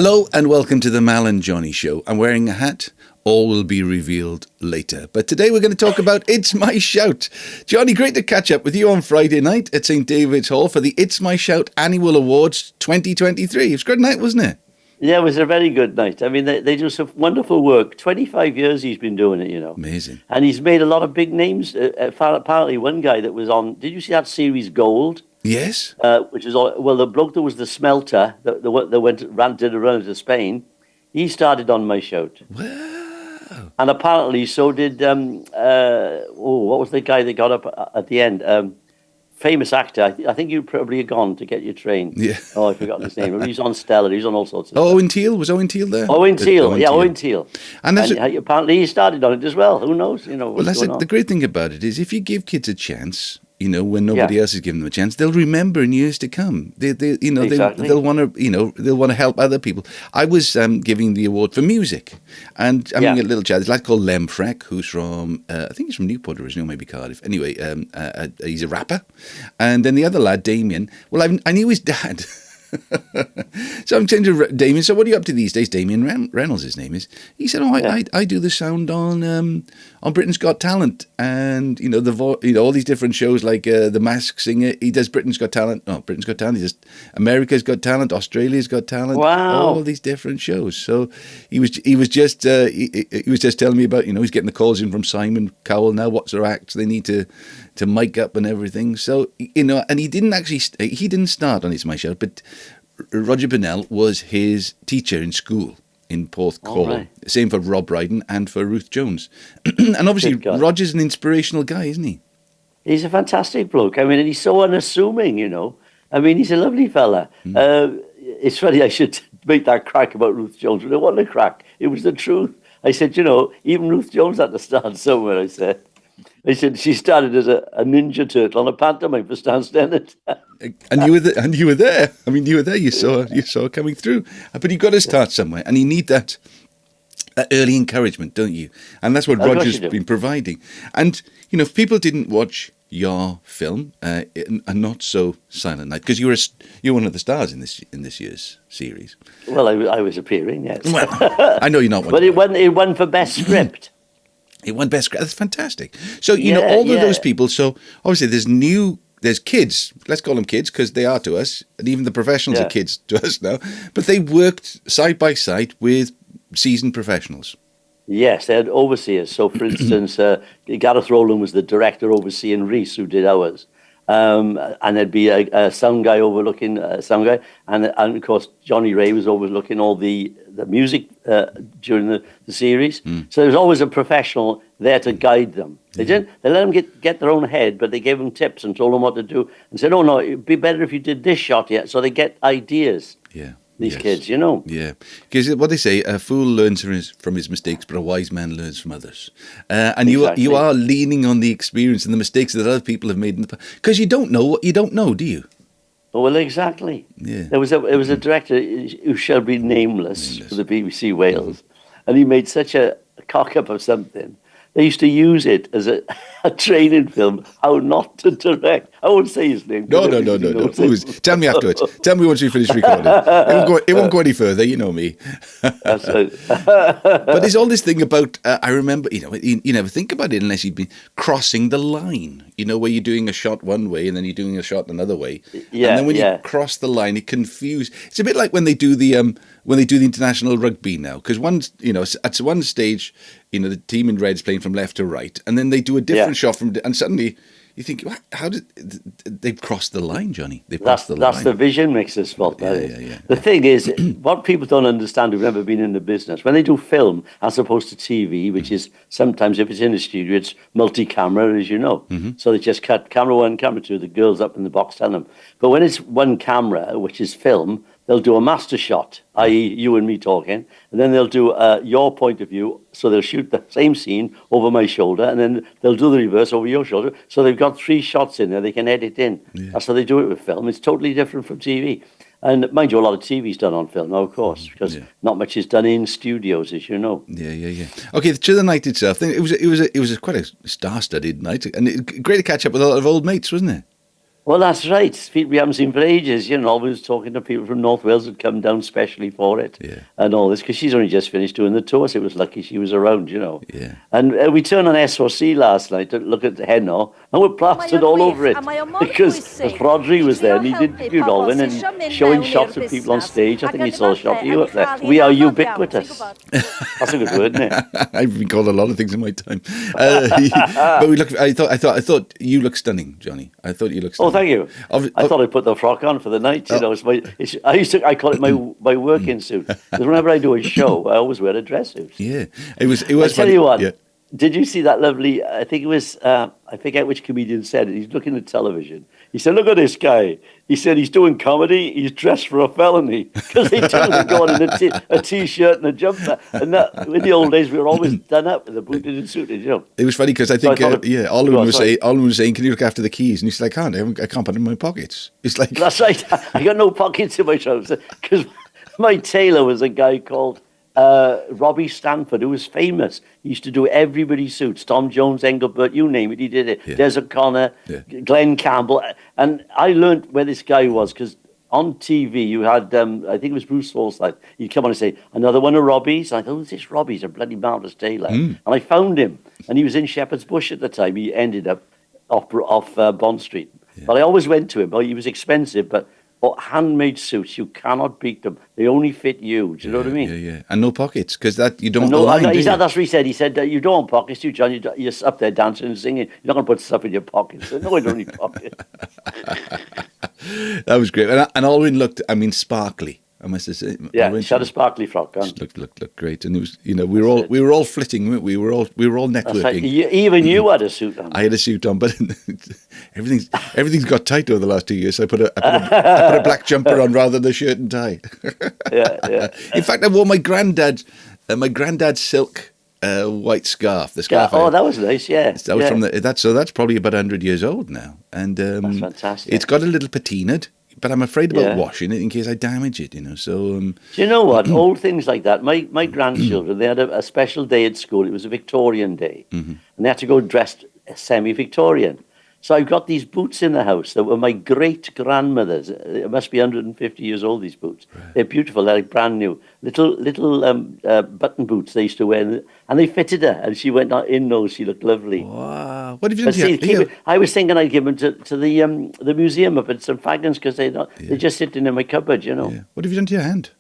Hello and welcome to the Mal and Johnny Show. I'm wearing a hat. All will be revealed later. But today we're going to talk about It's My Shout. Johnny, great to catch up with you on Friday night at St. David's Hall for the It's My Shout Annual Awards 2023. It was a good night, wasn't it? Yeah, it was a very good night. I mean, they do some wonderful work. 25 years he's been doing it, you know. Amazing. And he's made a lot of big names. Apparently, one guy that was on... Did you see that series Gold? Yes. Which is all... Well, the bloke that was the smelter that did a run to Spain, he started on My Shout. Wow. And apparently so did... what was the guy that got up at the end? Famous actor. I think you probably are gone to get your train. Yeah. Oh, I've forgotten his name. He's on Stella. He's on all sorts of Oh, Owen Teale? Was Owen Teale there? Owen Teale. Owen Teale. And apparently he started on it as well. Who knows? You know. Well, that's the great thing about it is if you give kids a chance, you know, when nobody else is giving them a chance, they'll remember in years to come. Exactly. They'll want to, they'll want to help other people. I was giving the award for music, and I'm having a little chat. There's a lad called Lem Freck, who's from, I think he's from Newport originally, maybe Cardiff. Anyway, he's a rapper, and then the other lad, Damien. Well, I knew his dad. So I'm saying to Damien, so what are you up to these days? Damien Reynolds, his name is. He said, I do the sound on Britain's Got Talent, and all these different shows like The Masked Singer. He does Britain's Got Talent. No, Britain's Got Talent. He does America's Got Talent, Australia's Got Talent. Wow! All these different shows. So he was just telling me about he's getting the calls in from Simon Cowell now. What's their acts they need to mic up and everything. So and he didn't start on It's My Shout, but Roger Burnell was his teacher in school in Porthcawl. Right. Same for Rob Brydon and for Ruth Jones. And obviously Roger's an inspirational guy, isn't he? He's a fantastic bloke. I mean, and he's so unassuming, I mean, he's a lovely fella. It's funny, I should make that crack about Ruth Jones, but it wasn't a crack. It was the truth. I said, even Ruth Jones had to start somewhere, I said. She started as a ninja turtle on a pantomime for Stan Stennett. And you were there. I mean, you were there. You saw it coming through. But you've got to start somewhere, and you need that early encouragement, don't you? And that's what Roger's been providing. And if people didn't watch your film, A Not So Silent Night, because you're one of the stars in this year's series. Well, I was appearing, yes. Well, I know you're not one. But it won for best script. It won best script. That's fantastic. So all of those people. So obviously there's kids. Let's call them kids because they are to us, and even the professionals are kids to us now. But they worked side by side with seasoned professionals. Yes, they had overseers. So, for instance, Gareth Rowland was the director overseeing Reese, who did ours. And there'd be a sound guy overlooking sound guy, and of course Johnny Ray was overlooking all the music during the series. So there was always a professional there to guide them. They let them get their own head, but they gave them tips and told them what to do, and said, "Oh no, it'd be better if you did this shot yet." So they get ideas. Yeah. These kids, Yeah, because what they say, a fool learns from his mistakes, but a wise man learns from others. And exactly. you are leaning on the experience and the mistakes that other people have made in the past. Because you don't know what you don't know, do you? Oh, well, exactly. Yeah. There was a director who shall be nameless for the BBC Wales, and he made such a cock-up of something. They used to use it as a training film, how not to direct. I won't say his name. No. Tell me afterwards. Tell me once we finish recording. It won't go any further, you know me. That's right. But there's all this thing about, I remember, you never think about it unless you've been crossing the line, where you're doing a shot one way and then you're doing a shot another way. Yeah, and then when you cross the line, it confuses. It's a bit like when they do the international rugby now, because at one stage, the team in red's playing from left to right, and then they do a different shot and suddenly you think, how did they've crossed the line, Johnny? That's the vision mixer's fault. The thing is, what people don't understand who've never been in the business, when they do film as opposed to TV, which is sometimes, if it's in the studio, it's multi-camera, as you know. So they just cut camera one, camera two, the girls up in the box tell them. But when it's one camera, which is film, they'll do a master shot, i.e. you and me talking, and then they'll do your point of view, so they'll shoot the same scene over my shoulder, and then they'll do the reverse over your shoulder. So they've got 3 shots in there they can edit in. Yeah. That's how they do it with film. It's totally different from TV. And mind you, a lot of TV's done on film now, of course, because not much is done in studios, as you know. Yeah. Okay, to the night itself, it was quite a star-studded night, and great to catch up with a lot of old mates, wasn't it? Well, that's right. People we haven't seen for ages. Always talking to people from North Wales who'd come down specially for it, and all this, because she's only just finished doing the tour, so it was lucky she was around. Yeah. And we turned on SOC last night to look at Henno, and we're plastered all over it because Rodri was there, and he did Dolwyn and showing shots of people on stage. I think he saw a shot of you up there. We are ubiquitous. That's a good word, isn't it? I've been called a lot of things in my time, but we look. I thought you look stunning, Johnny. I thought you looked stunning. Oh, thank you. I thought I'd put the frock on for the night. I call it my working suit. Because whenever I do a show, I always wear a dress suit. Yeah, it was. I tell funny. you what. Yeah. Did you see that lovely? I think it was. I forget which comedian said it. He's looking at television. He said, "Look at this guy." He said he's doing comedy. He's dressed for a felony because they told him to go on in a t-shirt and a jumper. And that, in the old days, we were always done up with a booted and suited. It was funny because I think Alwyn was saying, "Can you look after the keys?" And he said, "I can't. I can't put them in my pockets." It's like that's right. I got no pockets in my trousers because my tailor was a guy called Robbie Stanford, who was famous. He used to do everybody's suits. Tom Jones, Engelbert, you name it, he did it. Des O'Connor, Glenn Campbell. And I learned where this guy was because on TV you had, I think it was Bruce Forsyth. He'd come on and say, "Another one of Robbie's." And I thought, "Who's this Robbie? He's a bloody marvellous tailor." And I found him. And he was in Shepherd's Bush at the time. He ended up off Bond Street. But I always went to him. He was expensive, but handmade suits, you cannot beat them. They only fit you. Do you know what I mean? Yeah. And no pockets, because that you don't. That's what he said. He said you don't want pockets, you, John. You're up there dancing and singing. You're not going to put stuff in your pockets. No, I don't need pockets. That was great, and Alwyn looked. I mean, sparkly. I must say. Yeah, she had a sparkly frock on. Looked great, and it was. We were all flitting. We were all networking. Right. Even you had a suit on. I had a suit on, but everything's got tight over the last 2 years. So I put a black jumper on rather than a shirt and tie. Yeah. In fact, I wore my granddad's silk white scarf. The scarf. Yeah, that was nice. Yeah, that was from that's probably about 100 years old now, and that's fantastic. It's got a little patinaed. But I'm afraid about washing it in case I damage it, So, do you know what? Old things like that. My grandchildren, they had a special day at school. It was a Victorian day, and they had to go dressed semi-Victorian. So I've got these boots in the house that were my great-grandmother's. It must be 150 years old, these boots. Right. They're beautiful. They're like brand new. Little button boots they used to wear. And they fitted her. And she went in those. She looked lovely. Wow. What have you done? I was thinking I'd give them to the museum up at St. Fagans because they're just sitting in my cupboard, Yeah. What have you done to your hand?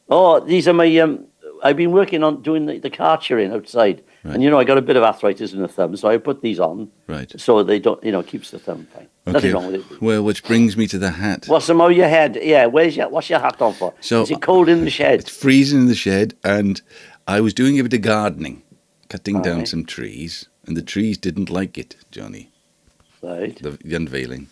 Oh, these are my... I've been working on doing the cartering outside. Right. And, I got a bit of arthritis in the thumb, so I put these on. Right. So they don't, keeps the thumb fine. Okay. Nothing wrong with it. Well, which brings me to the hat. What's the matter with your head? Yeah, what's your hat on for? So, is it cold in the shed? It's freezing in the shed, and I was doing a bit of gardening, cutting down some trees, and the trees didn't like it, Johnny. Right. The unveiling.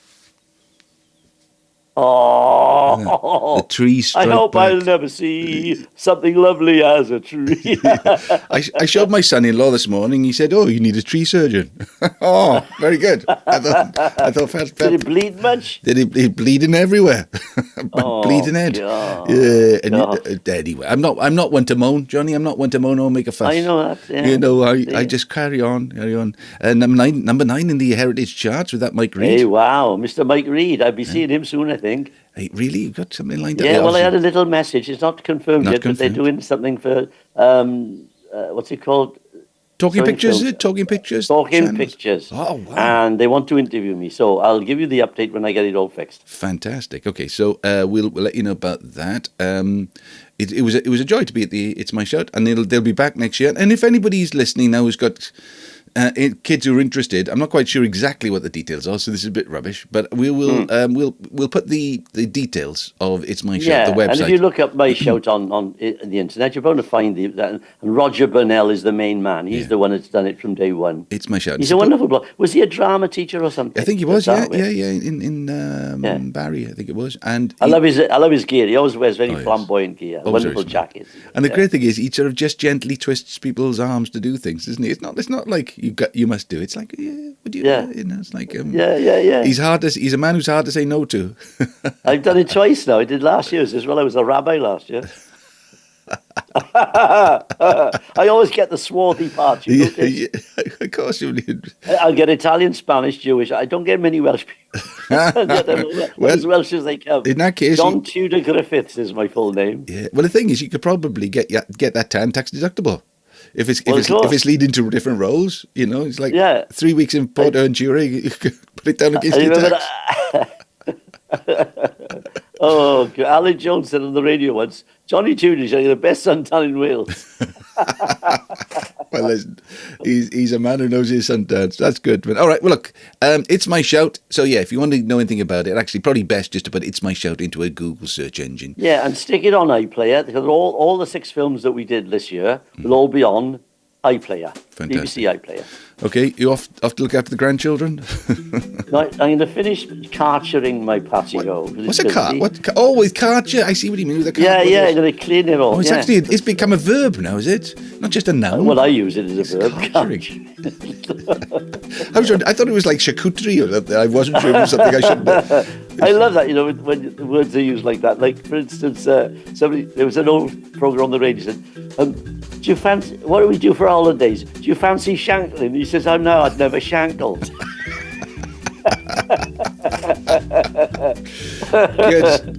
Oh, the trees. I hope back. I'll never see something lovely as a tree. I showed my son-in-law this morning. He said, "Oh, you need a tree surgeon." Oh, very good. I thought. Did it bleed much? Did it bleeding everywhere? Bleeding head. God. Yeah. And, anyway, I'm not one to moan, Johnny. I'm not one to moan or make a fuss. I know that. Yeah. I just carry on. Number 9 in the heritage charts with that Mike Reid. Hey, wow, Mr. Mike Reid. I'll be seeing him soon, I think. Hey, really? You've got something lined up? Yeah, well, I had a little message. It's not confirmed yet, but they're doing something for, what's it called? Talking Pictures? Talking Pictures? Talking Pictures. Oh, wow. And they want to interview me, so I'll give you the update when I get it all fixed. Fantastic. Okay, so we'll let you know about that. It was a joy to be at the It's My Show, and they'll be back next year. And if anybody's listening now who's got... kids who are interested, I'm not quite sure exactly what the details are, so this is a bit rubbish. But we will we'll put the details of It's My Show, the website. And if you look up My Show on the internet, you're going to find that. And Roger Burnell is the main man. He's the one that's done it from day one. It's My Show. He's a wonderful bloke. Was he a drama teacher or something? I think he was. Yeah. In Barry, I think it was. And I love his gear. He always wears very flamboyant gear. Wonderful jackets. And the great thing is, he sort of just gently twists people's arms to do things, isn't he? It's not like you must do. It's like, would you? Yeah. It's like, yeah. He's a man who's hard to say no to. I've done it twice now. I did last year as well. I was a rabbi last year. I always get the swarthy part. You know, of course you did. I get Italian, Spanish, Jewish. I don't get many Welsh people. Well, as Welsh as they come. In that case, John Tudor Griffiths is my full name. Yeah. Well, the thing is, you could probably get that tan tax deductible if it's leading to different roles. You know, it's like 3 weeks in Port Aventura, you could put it down against your tax. Oh, Alan Jones said on the radio once, Johnny Tudor's the best suntan in Wales. Well, listen, he's a man who knows his sundance. That's good, man. All right, well, look, it's my shout. So, yeah, if you want to know anything about it, actually, probably best just to put It's My Shout into a Google search engine. Yeah, and stick it on iPlayer, because all the 6 films that we did this year will all be on iPlayer, Fantastic. BBC iPlayer. Okay, you off to look after the grandchildren? No, I'm going to finish carturing my patio. What's a cart? With carture? I see what you mean with a cart. Yeah, I'm going to clean it all. Oh, it's become a verb now, is it? Not just a noun. Well, I use it as a verb. I thought it was like charcuterie, or I wasn't sure it was something I shouldn't have. I love that, when the words are used like that. Like, for instance, there was an old program on the radio said, do you fancy, what do we do for holidays? Do you fancy shankling? He says, I'd never shankled.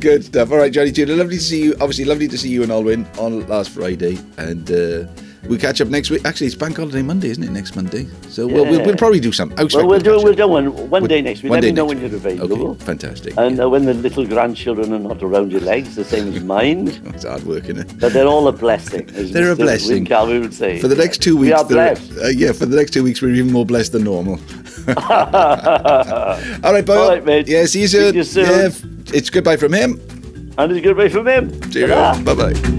Good stuff. All right, Johnny Tudor, lovely to see you. Obviously, lovely to see you in Alwyn on last Friday. And we'll catch up next week. Actually, it's Bank Holiday Monday, isn't it? Next Monday. So we'll probably do some. We'll do one day next week. Let me know when you're available. Okay, fantastic. And when the little grandchildren are not around your legs, the same as mine. It's hard work, isn't it? But they're all a blessing. They're a blessing. Calvin would say. For the next 2 weeks, we are blessed. for the next 2 weeks, we're even more blessed than normal. All right, Bob. All right, mate. Yeah, see you soon. See you soon. Yeah, it's goodbye from him. And it's goodbye from him. Cheerio. Bye-bye.